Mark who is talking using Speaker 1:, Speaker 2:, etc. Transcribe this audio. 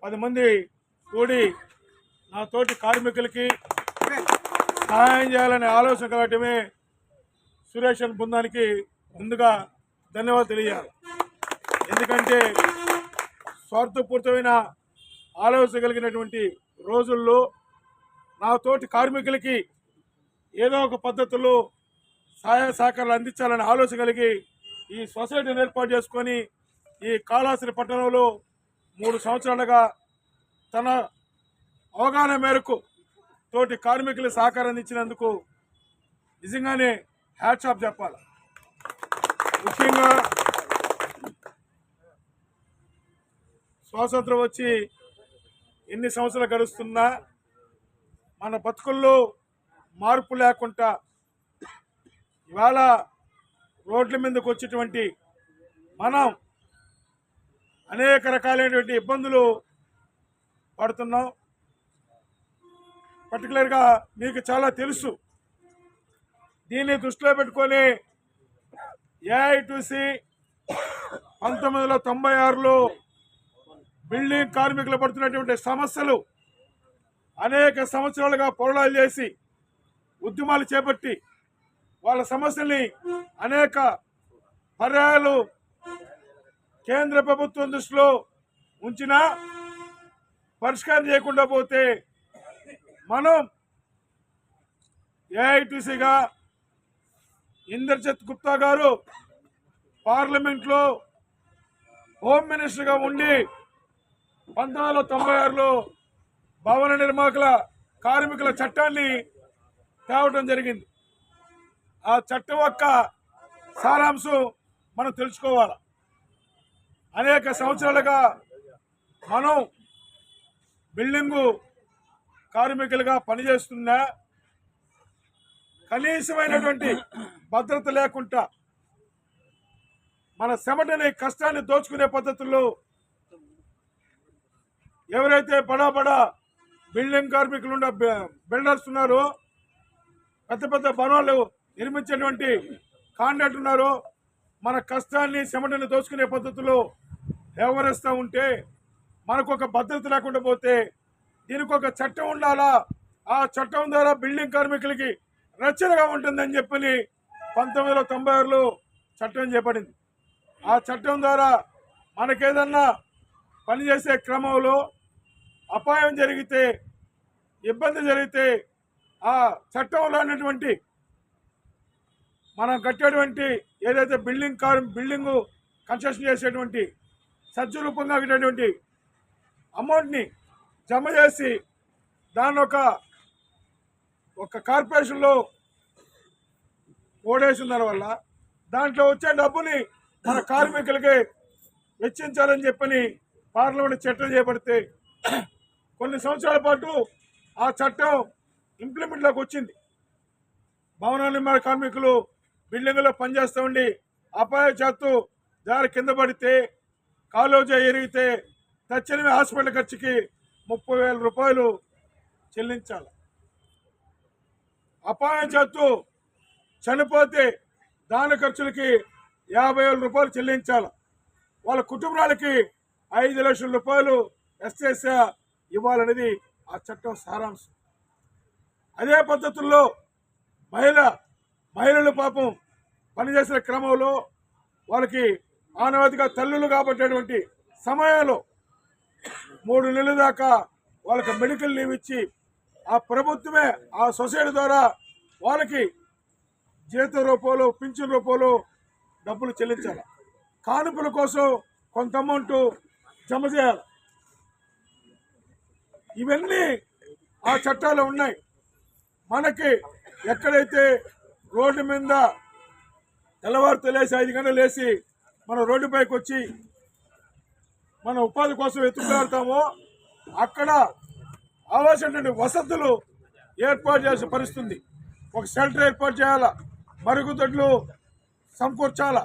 Speaker 1: 10 మంది కూడి నా తోటి కార్మికులకి సహాయం చేయాలనే ఆలోచన కలగటమే సురేష్ బృందానికి ముందుగా ధన్యవాదాలు తెలియాలి. ఎందుకంటే స్వార్థపూరితమైన ఆలోచన కలిగినటువంటి రోజుల్లో నా తోటి కార్మికులకి ఏదో ఒక పద్ధతిలో సహాయ సహకారాలు అందించాలనే ఆలోచన కలిగి ఈ సొసైటీని ఏర్పాటు చేసుకొని ఈ కాళహస్తి పట్టణంలో 3 సంవత్సరాలుగా తన అవగాహన మేరకు తోటి కార్మికులు సహకారం అందించినందుకు నిజంగానే హ్యాట్స్ ఆఫ్ చెప్పాలి. ముఖ్యంగా స్వాతంత్రం వచ్చి ఎన్ని సంవత్సరాలు గడుస్తున్నా మన బతుకుల్లో మార్పు లేకుండా ఇవాళ రోడ్ల మీదకి వచ్చేటువంటి మనం అనేక రకాలైనటువంటి ఇబ్బందులు పడుతున్నాం. పర్టికులర్గా మీకు చాలా తెలుసు. దీన్ని దృష్టిలో పెట్టుకొని ఏఐటీసీ 1996లో బిల్డింగ్ కార్మికులు పడుతున్నటువంటి సమస్యలు అనేక సంవత్సరాలుగా పోరాటాలు చేసి ఉద్యమాలు చేపట్టి వాళ్ళ సమస్యల్ని అనేక పర్యాయాలు కేంద్ర ప్రభుత్వం దృష్టిలో ఉంచినా పరిష్కారం చేయకుండా పోతే మనం ఏఐటీసీగా ఇంద్రజిత్ గుప్తా గారు పార్లమెంట్లో హోమ్ మినిస్టర్గా ఉండి 1996లో భవన నిర్మాణాల కార్మికుల చట్టాన్ని తేవడం జరిగింది. ఆ చట్టం యొక్క సారాంశం మనం తెలుసుకోవాలి. అనేక సంవత్సరాలుగా మనం బిల్డింగు కార్మికులుగా పనిచేస్తున్నా కనీసమైనటువంటి భద్రత లేకుండా మన చెమటని కష్టాన్ని దోచుకునే పద్ధతుల్లో ఎవరైతే బడా బిల్డింగ్ కార్మికులు ఉన్న బిల్డర్స్ ఉన్నారో, పెద్ద పెద్ద భవనాలు నిర్మించేటువంటి కాంట్రాక్ట్ ఉన్నారో, మన కష్టాన్ని చెమటని దోచుకునే పద్ధతుల్లో వ్యవహరిస్తూ ఉంటే మనకు ఒక భద్రత లేకుండా పోతే దీనికి ఒక చట్టం ఉండాలా. ఆ చట్టం ద్వారా బిల్డింగ్ కార్మికులకి రక్షణగా ఉంటుందని చెప్పని 1996లో చట్టం చేపడింది. ఆ చట్టం ద్వారా మనకేదన్నా పనిచేసే క్రమంలో అపాయం జరిగితే, ఇబ్బంది జరిగితే ఆ చట్టంలో ఉన్నటువంటి మనం కట్టేటువంటి ఏదైతే బిల్డింగు కన్స్ట్రక్షన్ చేసేటువంటి సజ్జరూపంగా కట్టేటువంటి అమౌంట్ని జమ చేసి దాన్ని ఒక కార్పొరేషన్లో ఓడేసిన దానివల్ల దాంట్లో వచ్చే డబ్బుని మన కార్మికులకి వెచ్చించాలని చెప్పని పార్లమెంట్ చట్టం చేపడితే కొన్ని సంవత్సరాల పాటు ఆ చట్టం ఇంప్లిమెంట్లోకి వచ్చింది. భవన నిర్మాణ కార్మికులు బిల్డింగ్లో పనిచేస్తూ ఉండి అపాయశాత్తు జారి కింద పడితే, కాలోజా ఎరిగితే తక్షణమే హాస్పిటల్ ఖర్చుకి 30,000 రూపాయలు చెల్లించాలి. అపాయశాత్తు చనిపోతే దాని ఖర్చులకి 50,000 రూపాయలు చెల్లించాలి. వాళ్ళ కుటుంబాలకి 5 లక్షల రూపాయలు ఎస్ఎస్ఆ ఇవ్వాలనేది ఆ చట్టం సారాంశం. అదే పద్ధతుల్లో మహిళలు పాపం పనిచేసిన క్రమంలో వాళ్ళకి ఆనవాయితీగా తల్లులు కాబట్టేటువంటి సమయంలో 3 నెలల దాకా వాళ్ళకి మెడికల్ లీవ్ ఇచ్చి ఆ ప్రభుత్వమే ఆ సొసైటీ ద్వారా వాళ్ళకి జీతం రూపంలో పింఛన్ రూపంలో డబ్బులు చెల్లించాలి. కానుకల కోసం కొంత అమౌంట్ జమ చేయాలి. ఇవన్నీ ఆ చట్టాలు ఉన్నాయి. మనకి ఎక్కడైతే రోడ్డు మీద తెల్లవారు లేసి 5 గంటలు లేచి మనం రోడ్డుపైకి వచ్చి మన ఉపాధి కోసం ఎత్తుకులాడతామో అక్కడ అవసరమైనటువంటి వసతులు ఏర్పాటు చేసే పరిస్థితి. ఒక షెల్టర్ ఏర్పాటు చేయాలా, మరుగుదొడ్లు సమకూర్చాలా.